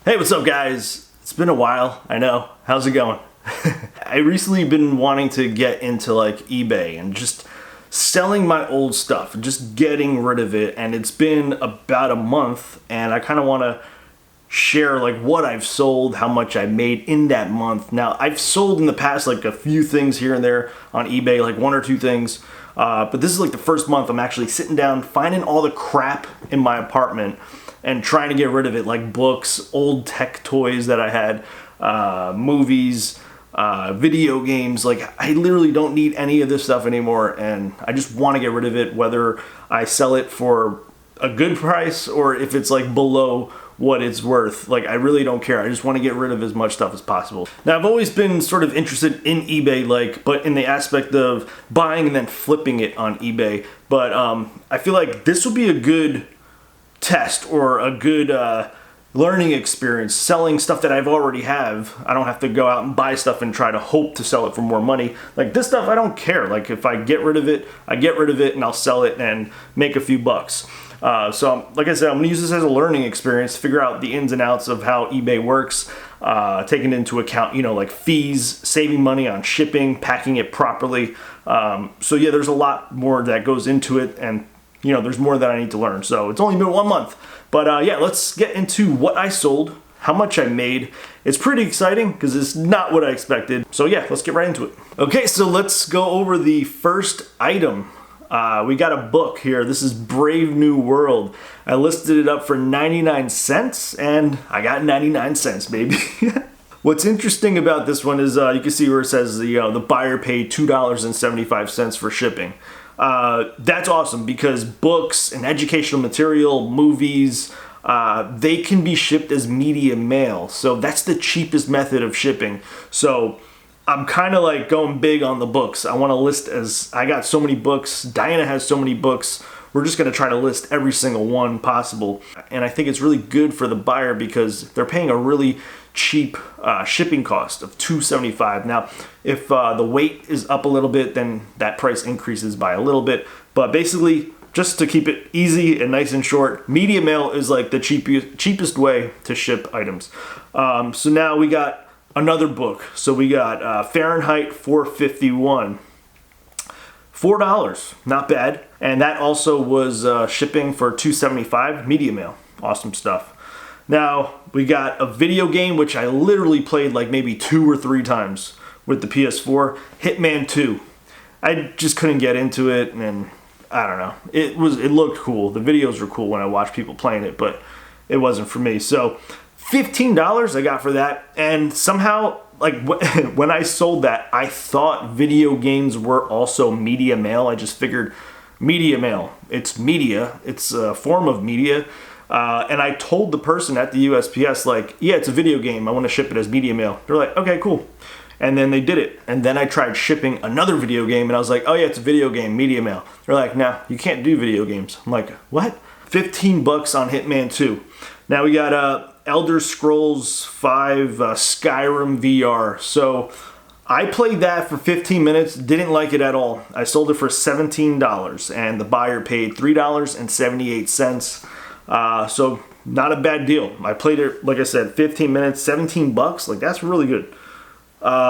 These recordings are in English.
Hey, what's up guys? It's been a while, I know. How's it going? I recently been wanting to get into like eBay and just selling my old stuff, just getting rid of it, and it's been about a month and I kind of want to share like what I've sold, how much I made in that month. Now, I've sold in the past like a few things here and there on eBay, like one or two things, but this is like the first month I'm actually sitting down, finding all the crap in my apartment and trying to get rid of it, like books, old tech toys that I had, movies, video games. Like, I literally don't need any of this stuff anymore, and I just want to get rid of it, whether I sell it for a good price or if it's like below what it's worth. Like, I really don't care. I just want to get rid of as much stuff as possible. Now, I've always been sort of interested in eBay, but in the aspect of buying and then flipping it on eBay. But I feel like this will be a good test or a good learning experience, selling stuff that I've already have. I don't have to go out and buy stuff and try to hope to sell it for more money. Like this stuff, I don't care. Like if I get rid of it, I get rid of it and I'll sell it and make a few bucks. So like I said, I'm gonna use this as a learning experience, figure out the ins and outs of how eBay works, taking into account, like fees, saving money on shipping, packing it properly. So yeah, there's a lot more that goes into it, and there's more that I need to learn. So it's only been 1 month. But yeah, let's get into what I sold, how much I made. It's pretty exciting because it's not what I expected. So yeah, let's get right into it. Okay, so let's go over the first item. We got a book here. This is Brave New World. I listed it up for 99 cents and I got 99 cents, baby. What's interesting about this one is you can see where it says the buyer paid $2.75 for shipping. That's awesome because books and educational material, movies, they can be shipped as media mail. So that's the cheapest method of shipping. So I'm kind of like going big on the books. I want to list I got so many books. Diana has so many books. We're just going to try to list every single one possible. And I think it's really good for the buyer because they're paying a really cheap shipping cost of $2.75. Now, if the weight is up a little bit, then that price increases by a little bit. But basically, just to keep it easy and nice and short, media mail is like the cheapest way to ship items. So now we got another book. So we got Fahrenheit 451. $4, not bad. And that also was shipping for $2.75, media mail. Awesome stuff. Now, we got a video game, which I literally played like maybe 2 or 3 times with the PS4, Hitman 2. I just couldn't get into it, and I don't know. It looked cool. The videos were cool when I watched people playing it, but it wasn't for me. So, $15 I got for that, and somehow, like when I sold that, I thought video games were also media mail. I just figured media mail. It's media. It's a form of media. And I told the person at the USPS, like, yeah, it's a video game. I want to ship it as media mail. They're like, okay, cool. And then they did it. And then I tried shipping another video game, and I was like, oh yeah, it's a video game, media mail. They're like, no, you can't do video games. I'm like, what? $15 on Hitman 2. Now we got Elder Scrolls 5 Skyrim VR. So I played that for 15 minutes, didn't like it at all. I sold it for $17, and the buyer paid $3.78. So not a bad deal. I played it, like I said, 15 minutes, $17. Like, that's really good.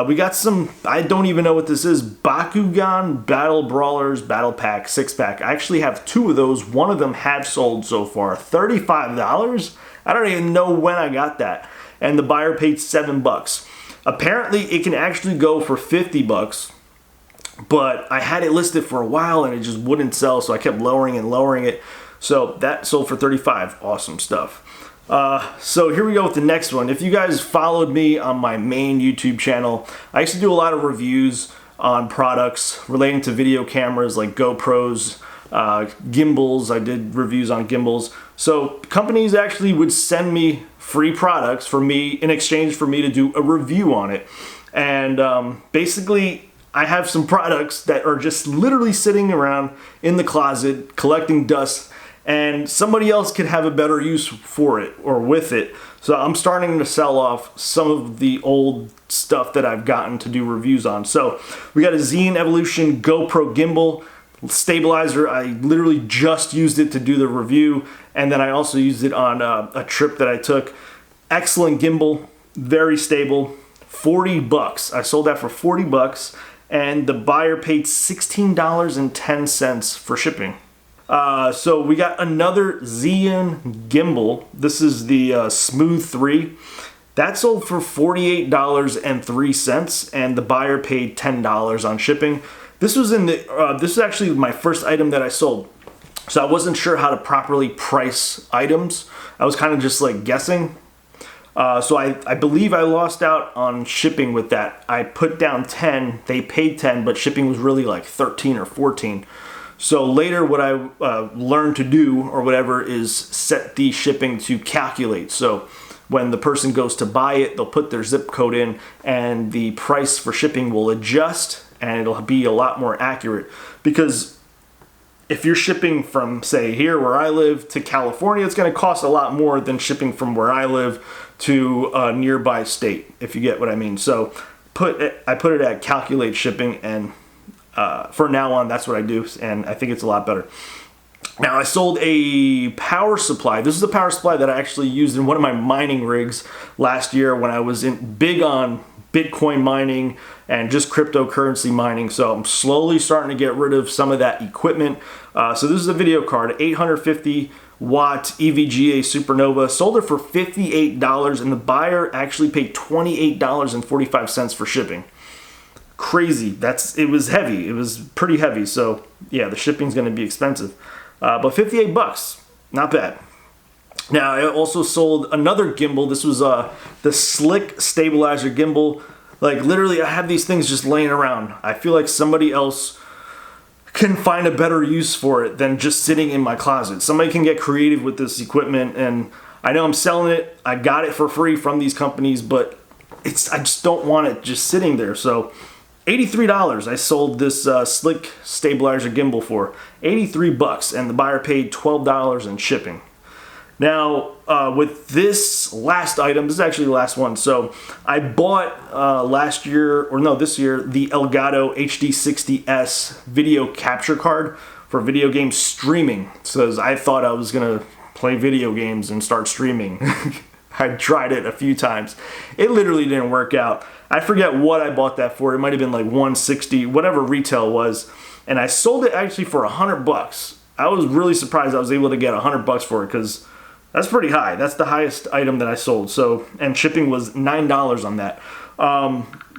We got some, I don't even know what this is, Bakugan Battle Brawlers Battle Pack 6-pack. I actually have 2 of those. One of them have sold so far. $35? I don't even know when I got that. And the buyer paid $7. Apparently, it can actually go for $50, but I had it listed for a while and it just wouldn't sell, so I kept lowering and lowering it. So that sold for $35. Awesome stuff. So here we go with the next one. If you guys followed me on my main YouTube channel, I used to do a lot of reviews on products relating to video cameras like GoPros, gimbals. I did reviews on gimbals. So companies actually would send me free products for me in exchange for me to do a review on it. And basically, I have some products that are just literally sitting around in the closet collecting dust, and somebody else could have a better use for it or with it. So I'm starting to sell off some of the old stuff that I've gotten to do reviews on. So we got a Zine Evolution GoPro gimbal stabilizer. I literally just used it to do the review, and then I also used it on a trip that I took. Excellent gimbal, very stable. 40 bucks. I sold that for 40 bucks, and the buyer paid $16.10 for shipping. So we got another Zhiyun gimbal. This is the Smooth 3. That sold for $48.03, and the buyer paid $10 on shipping. This was this is actually my first item that I sold. So I wasn't sure how to properly price items. I was kind of just like guessing. So I believe I lost out on shipping with that. I put down 10, they paid 10, but shipping was really like 13 or 14. So later what I learned to do or whatever is set the shipping to calculate. So when the person goes to buy it, they'll put their zip code in and the price for shipping will adjust, and it'll be a lot more accurate. Because if you're shipping from, say, here where I live to California, it's going to cost a lot more than shipping from where I live to a nearby state, if you get what I mean. So I put it at calculate shipping, and for now on, that's what I do, and I think it's a lot better. Now, I sold a power supply. This is a power supply that I actually used in one of my mining rigs last year when I was big on Bitcoin mining and just cryptocurrency mining. So I'm slowly starting to get rid of some of that equipment. So this is a video card, 850 watt EVGA Supernova. Sold it for $58, and the buyer actually paid $28.45 for shipping. Crazy. It was heavy. It was pretty heavy. So yeah, the shipping's going to be expensive. But 58 bucks, not bad. Now, I also sold another gimbal. This was the Slick Stabilizer gimbal. Like, literally, I have these things just laying around. I feel like somebody else can find a better use for it than just sitting in my closet. Somebody can get creative with this equipment, and I know I'm selling it. I got it for free from these companies, but I just don't want it just sitting there. So $83 I sold this Slick Stabilizer gimbal for. 83 bucks, and the buyer paid $12 in shipping. Now, with this last item, this is actually the last one. So I bought this year, the Elgato HD60S video capture card for video game streaming. So I thought I was gonna play video games and start streaming. I tried it a few times. It literally didn't work out. I forget what I bought that for. It might have been like $160, whatever retail was. And I sold it actually for 100 bucks. I was really surprised I was able to get 100 bucks for it, because that's pretty high. That's the highest item that I sold. So, and shipping was $9 on that.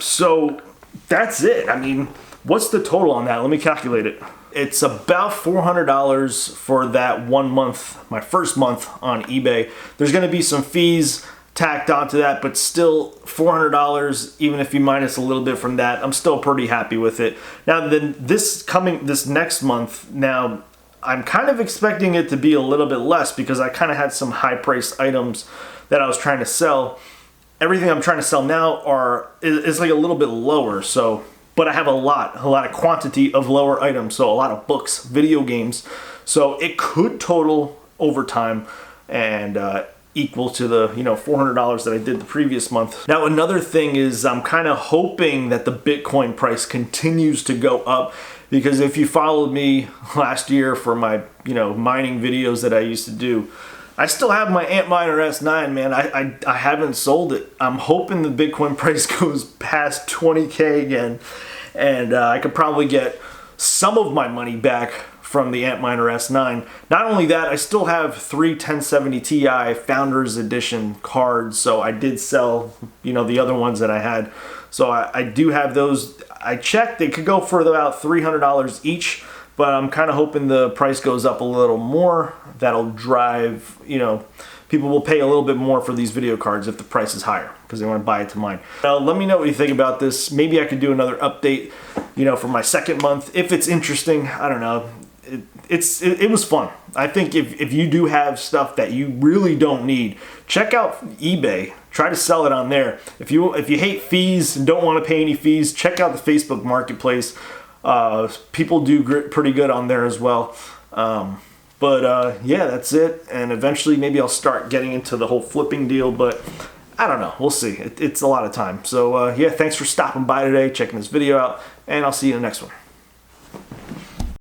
So that's it. I mean, what's the total on that? Let me calculate it. It's about $400 for that 1 month, my first month on eBay. There's going to be some fees tacked onto that, but still $400, even if you minus a little bit from that, I'm still pretty happy with it. Now, then this next month, now I'm kind of expecting it to be a little bit less, because I kind of had some high-priced items that I was trying to sell. Everything I'm trying to sell now is like a little bit lower, so, but I have a lot of quantity of lower items, so a lot of books, video games, so it could total over time and equal to the $400 that I did the previous month. Now, another thing is I'm kind of hoping that the Bitcoin price continues to go up, because if you followed me last year for my mining videos that I used to do, I still have my Antminer S9, man. I haven't sold it. I'm hoping the Bitcoin price goes past 20K again, and I could probably get some of my money back from the Antminer S9. Not only that, I still have 3 1070 Ti Founders Edition cards, so I did sell, the other ones that I had. So I do have those. I checked, they could go for about $300 each, but I'm kind of hoping the price goes up a little more. That'll drive, people will pay a little bit more for these video cards if the price is higher, because they want to buy it to mine. Now, let me know what you think about this. Maybe I could do another update, for my second month, if it's interesting. I don't know. It was fun. I think if you do have stuff that you really don't need, check out eBay. Try to sell it on there. If you hate fees and don't want to pay any fees, check out the Facebook Marketplace. People do pretty good on there as well. Yeah, that's it. And eventually maybe I'll start getting into the whole flipping deal, but I don't know. We'll see. It's a lot of time. So yeah, thanks for stopping by today, checking this video out, and I'll see you in the next one.